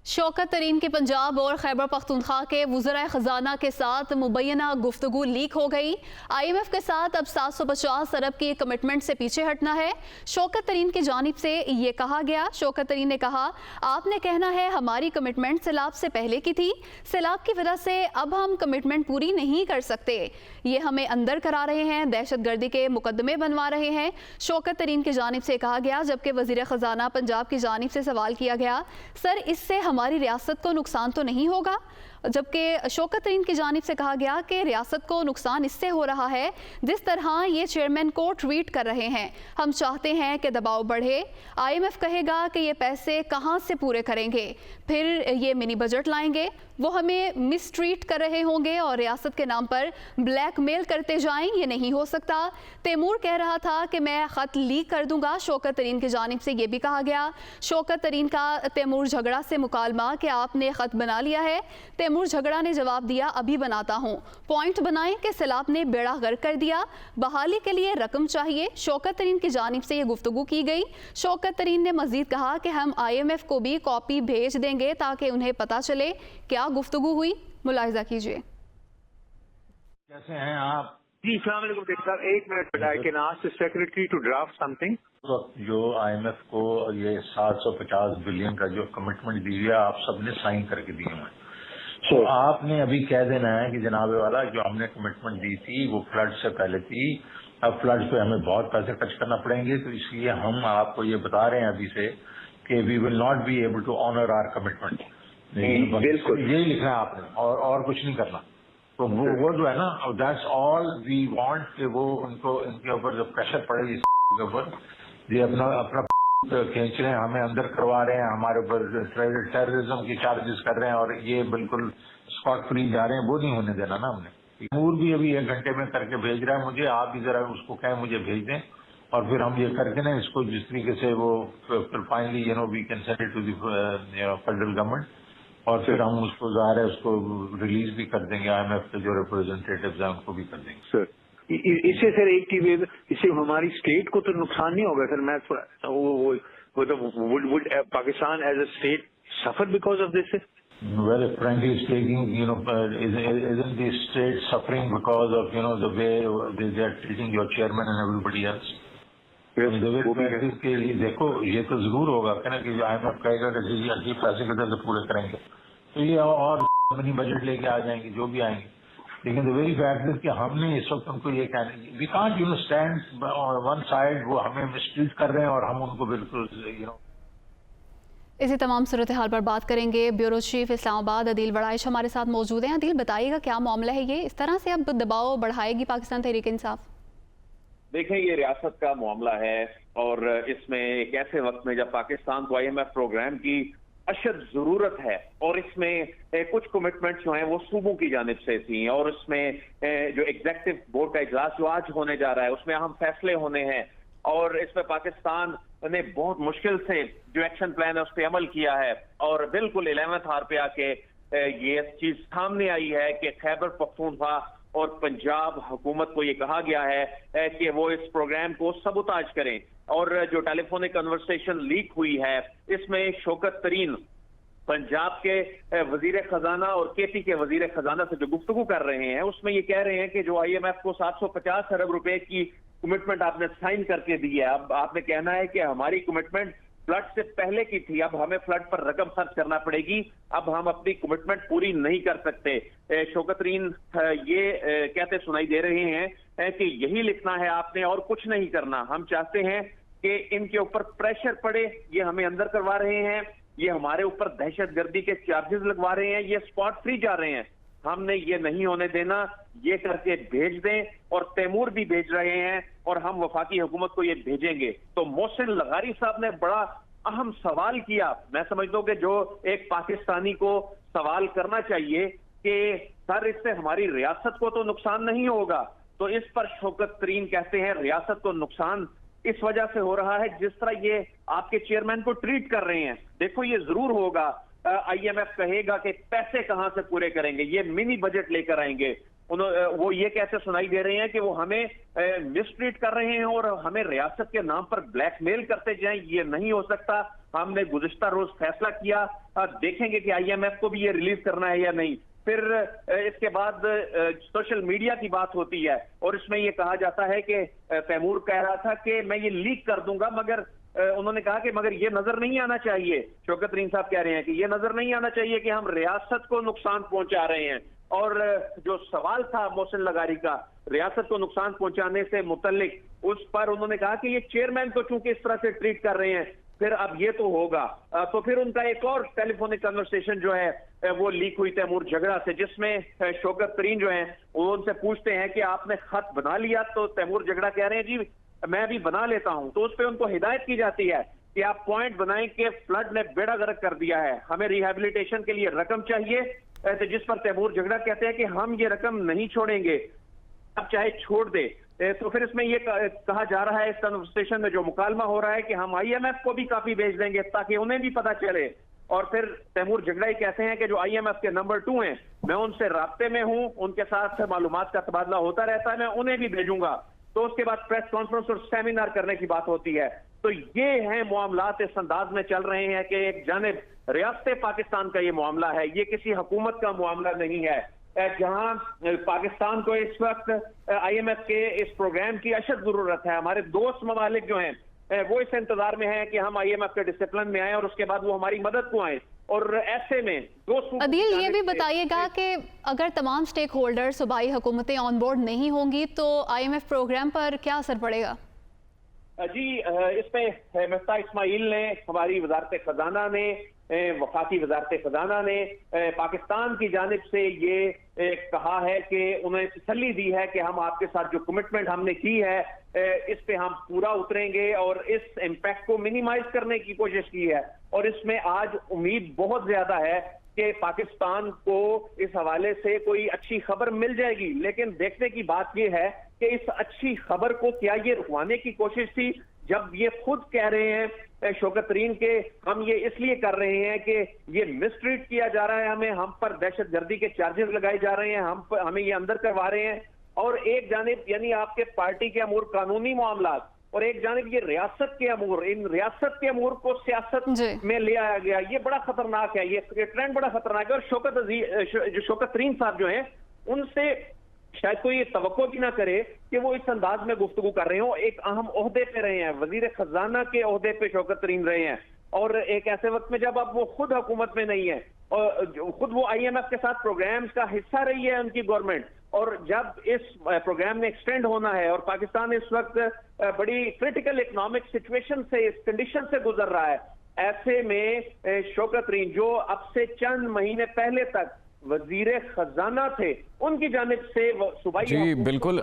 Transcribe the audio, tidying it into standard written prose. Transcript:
शौकत तरीन के पंजाब और खैबर पख्तूनख्वा के वज़राए ख़जाना के साथ मुबैना गुफ्तगू लीक हो गई। IMF के साथ अब 750 अरब की कमिटमेंट से पीछे हटना है। शौकत तरीन की जानिब से ये कहा गया। शौकत तरीन ने कहा, आपने कहना है हमारी कमिटमेंट सैलाब से पहले की थी, सैलाब की वजह से अब हम कमिटमेंट पूरी नहीं कर सकते। ये हमें अंदर करा रहे हैं, दहशत गर्दी के मुकदमे बनवा रहे हैं। शौकत तरीन की जानिब से कहा गया। जबकि वज़ीर ख़जाना पंजाब की जानिब से सवाल किया गया, सर इससे हमारी रियासत को नुकसान तो नहीं होगा? जबकि शौकत तरीन की जानिब से कहा गया कि रियासत को नुकसान इससे हो रहा है जिस तरह ये चेयरमैन को ट्रीट कर रहे हैं। हम चाहते हैं कि दबाव बढ़े। IMF कहेगा कि ये पैसे कहाँ से पूरे करेंगे, फिर ये मिनी बजट लाएंगे, वो हमें मिसट्रीट कर रहे होंगे और रियासत के नाम पर ब्लैकमेल करते जाएं। ये नहीं हो सकता। तैमूर कह रहा था कि मैं ख़त लीक कर दूंगा। शौकत तरीन की जानिब से ये भी कहा गया। शौकत तरीन का तैमूर झगड़ा से मुकालमा कि आपने ख़त बना लिया है। तैमूर झगड़ा ने जवाब दिया, अभी बनाता हूँ। पॉइंट बनाएं कि सैलाब ने बेड़ा गर्क कर दिया, बहाली के लिए रकम चाहिए। शौकत तरीन की जानिब से ये गुफ्तगू की गई। शौकत तरीन ने मजीद कहा कि हम IMF को भी कॉपी भेज देंगे ताकि उन्हें पता चले क्या गुफ्तगू हुई। मुलाहिजा कीजिए। कैसे हैं आप? जी अस्सलाम वालेकुम डॉक्टर साहब, एक minute, I can ask the secretary to draft something. जो IMF को ये 750 बिलियन का जो कमिटमेंट दी है, आप सबने साइन करके दिए हैं। तो आपने अभी कह देना है कि जनाबे वाला जो हमने कमिटमेंट दी थी वो फ्लड से पहले थी, अब फ्लड पे हमें बहुत पैसे खर्च करना पड़ेंगे, तो इसलिए हम आपको ये बता रहे हैं अभी से कि we will not be able to honour our commitment. बिल्कुल यही लिखना है आपने और कुछ नहीं करना। तो वो जो है ना, दैट्स ऑल वी वांट कि वो उनको इनके ऊपर जो प्रेशर पड़े इसके ऊपर, ये अपना खींच रहे हैं, हमें अंदर करवा रहे हैं, हमारे ऊपर टेररिज्म की चार्जेस कर रहे हैं और ये बिल्कुल स्कॉट फ्री जा रहे हैं। वो नहीं होने देना ना हमने। तैमूर भी अभी 1 घंटे में करके भेज रहा है मुझे, आप भी जरा उसको कहें मुझे भेज दें और फिर हम ये करके ना इसको जिस तरीके से वो फिर finally we can send it to the federal government और फिर हम उसको ज़ाहिर है उसको रिलीज भी कर देंगे। IMF के जो रिप्रेजेंटेटिव्स हैं उनको भी कर देंगे। सर इससे सर एक चीज, इससे हमारी स्टेट को तो नुकसान नहीं होगा सर? मैं थोड़ा वो तो would Pakistan as a state suffer because of this? Well, frankly speaking, isn't the state suffering because of the way they are treating your chairman and everybody else? के लिए देखो, ये तो जरूर होगा कि ना कि IMF कहेगा कि जी अच्छी पैसे किधर से पूरे करेंगे, तो ये और मिनी बजट लेके आ जाएंगे जो भी आएंगे। लेकिन द वेरी फैक्ट इज कि हमने इस वक्त उनको ये कहना, we can't stand one side, वो हमें मिसट्रीट कर रहे हैं और हम उनको बिल्कुल इसी तमाम सूरत हाल पर बात करेंगे। ब्यूरो चीफ इस्लामाबाद अदील वड़ाइश हमारे साथ मौजूद हैं। अदील, बताइएगा क्या मामला है? ये इस तरह से अब दबाव बढ़ाएगी पाकिस्तान तहरीक इंसाफ? देखें, ये रियासत का मामला है और इसमें एक ऐसे वक्त में जब पाकिस्तान को IMF प्रोग्राम की अशद जरूरत है और इसमें कुछ कमिटमेंट जो हैं वो सूबों की जानिब से थी और इसमें जो एग्जीक्यूटिव बोर्ड का इजलास जो आज होने जा रहा है उसमें अहम फैसले होने हैं और इसमें पाकिस्तान ने बहुत मुश्किल से जो एक्शन प्लान है उस पर अमल किया है और बिल्कुल 11th आवर पे आके ये चीज सामने आई है कि खैबर पख्तूनख्वा और पंजाब हुकूमत को ये कहा गया है कि वो इस प्रोग्राम को सबूताज करें। और जो टेलीफोनिक कन्वर्सेशन लीक हुई है इसमें शौकत तरीन पंजाब के वजीर खजाना और KP के वजीर खजाना से जो गुफ्तगू कर रहे हैं उसमें ये कह रहे हैं कि जो IMF को 750 अरब रुपए की कमिटमेंट आपने साइन करके दी है, अब आपने कहना है कि हमारी कमिटमेंट फ्लड से पहले की थी, अब हमें फ्लड पर रकम खर्च करना पड़ेगी, अब हम अपनी कमिटमेंट पूरी नहीं कर सकते। शौकत तरीन ये कहते सुनाई दे रहे हैं कि यही लिखना है आपने और कुछ नहीं करना। हम चाहते हैं कि इनके ऊपर प्रेशर पड़े, ये हमें अंदर करवा रहे हैं, ये हमारे ऊपर दहशतगर्दी के चार्जेस लगवा रहे हैं, ये स्पॉट फ्री जा रहे हैं, हमने ये नहीं होने देना, ये करके भेज दें। और तैमूर भी भेज रहे हैं और हम वफाकी हुकूमत को ये भेजेंगे। तो मोहसिन लगारी साहब ने बड़ा अहम सवाल किया। मैं समझता हूं कि जो एक पाकिस्तानी को सवाल करना चाहिए कि सर इससे हमारी रियासत को तो नुकसान नहीं होगा, तो इस पर शौकत तरीन कहते हैं रियासत को नुकसान इस वजह से हो रहा है जिस तरह ये आपके चेयरमैन को ट्रीट कर रहे हैं। देखो ये जरूर होगा, IMF कहेगा कि पैसे कहां से पूरे करेंगे, ये मिनी बजट लेकर आएंगे, वो ये कैसे सुनाई दे रहे हैं कि वो हमें मिसट्रीट कर रहे हैं और हमें रियासत के नाम पर ब्लैकमेल करते जाएं। ये नहीं हो सकता। हमने गुज़िश्ता रोज फैसला किया, देखेंगे कि IMF को भी ये रिलीज करना है या नहीं। फिर इसके बाद सोशल मीडिया की बात होती है और इसमें ये कहा जाता है कि तैमूर कह रहा था कि मैं ये लीक कर दूंगा, मगर उन्होंने कहा कि मगर ये नजर नहीं आना चाहिए, शौकत तरीन साहब कह रहे हैं कि ये नजर नहीं आना चाहिए कि हम रियासत को नुकसान पहुंचा रहे हैं। और जो सवाल था मोहसिन लगारी का रियासत को नुकसान पहुंचाने से मुतल्लिक, उस पर उन्होंने कहा कि ये चेयरमैन को चूंकि इस तरह से ट्रीट कर रहे हैं, फिर अब ये तो होगा। तो फिर उनका एक और टेलीफोनिक कन्वर्सेशन जो है वो लीक हुई तैमूर झगड़ा से, जिसमें शौकत तरीन जो है वो उनसे पूछते हैं कि आपने खत बना लिया? तो तैमूर झगड़ा कह रहे हैं जी मैं भी बना लेता हूं। तो उस पर उनको हिदायत की जाती है कि आप पॉइंट बनाएं कि फ्लड ने बेड़ा गर्क कर दिया है, हमें रिहेबिलिटेशन के लिए रकम चाहिए। तो जिस पर तैमूर झगड़ा कहते हैं कि हम ये रकम नहीं छोड़ेंगे, अब चाहे छोड़ दे। तो फिर इसमें ये कहा जा रहा है इस कन्वर्सेशन में जो मुकालमा हो रहा है कि हम IMF को भी काफी भेज देंगे ताकि उन्हें भी पता चले। और फिर तैमूर झगड़ा ही कहते हैं कि जो IMF के नंबर 2 हैं, मैं उनसे राब्ते में हूं, उनके साथ मालूमात का तबादला होता रहता है, मैं उन्हें भी भेजूंगा। तो उसके बाद प्रेस कॉन्फ्रेंस और सेमिनार करने की बात होती है। तो ये हैं मामलात इस अंदाज में चल रहे हैं कि एक जानिब रियासत पाकिस्तान का ये मामला है, ये किसी हुकूमत का मामला नहीं है, जहां पाकिस्तान को इस वक्त IMF के इस प्रोग्राम की अशद जरूरत है। हमारे दोस्त ममालिक जो हैं वो इस इंतजार में हैं कि हम IMF के डिसिप्लिन में आए और उसके बाद वो हमारी मदद को आए। और ऐसे में अदील ये भी बताइएगा कि अगर तमाम स्टेक होल्डर सूबाई हुकूमतें ऑन बोर्ड नहीं होंगी तो IMF प्रोग्राम पर क्या असर पड़ेगा? जी इसमें मिफ्ताह इस्माइल ने, हमारी वजारत खजाना ने, वफाकी वजारत खजाना ने पाकिस्तान की जानिब से ये कहा है कि उन्हें तसल्ली दी है कि हम आपके साथ जो कमिटमेंट हमने की है इस पे हम पूरा उतरेंगे और इस इम्पैक्ट को मिनिमाइज करने की कोशिश की है। और इसमें आज उम्मीद बहुत ज्यादा है कि पाकिस्तान को इस हवाले से कोई अच्छी खबर मिल जाएगी। लेकिन देखने की बात यह है कि इस अच्छी खबर को क्या ये रुकवाने की कोशिश थी, जब ये खुद कह रहे हैं शौकत तरीन के हम ये इसलिए कर रहे हैं कि ये मिसट्रीट किया जा रहा है, हम पर दहशतगर्दी के चार्जेस लगाए जा रहे हैं, हमें ये अंदर करवा रहे हैं। और एक जानिब यानी आपके पार्टी के अमूर कानूनी मामलात और एक जानिब ये रियासत के अमूर, इन रियासत के अमूर को सियासत में ले आया गया, ये बड़ा खतरनाक है, ये ट्रेंड बड़ा खतरनाक है। और शौकत तरीन साहब जो हैं उनसे शायद कोई ये तवक्को भी ना करे कि वो इस अंदाज में गुफ्तगू कर रहे हो। एक अहम ओहदे पे रहे हैं, वजीर खजाना के ओहदे पे शौकत तरीन रहे हैं, और एक ऐसे वक्त में जब अब वो खुद हुकूमत में नहीं है और खुद वो IMF के साथ प्रोग्राम्स का हिस्सा रही है उनकी गवर्नमेंट, और जब इस प्रोग्राम में एक्सटेंड होना है और पाकिस्तान इस वक्त बड़ी क्रिटिकल इकोनॉमिक सिचुएशन से, इस कंडीशन से गुजर रहा है, ऐसे में शौकत तरीन जो अब से चंद महीने पहले तक वजीर खजाना थे, उनकी जानिब से सूबाई जी बिल्कुल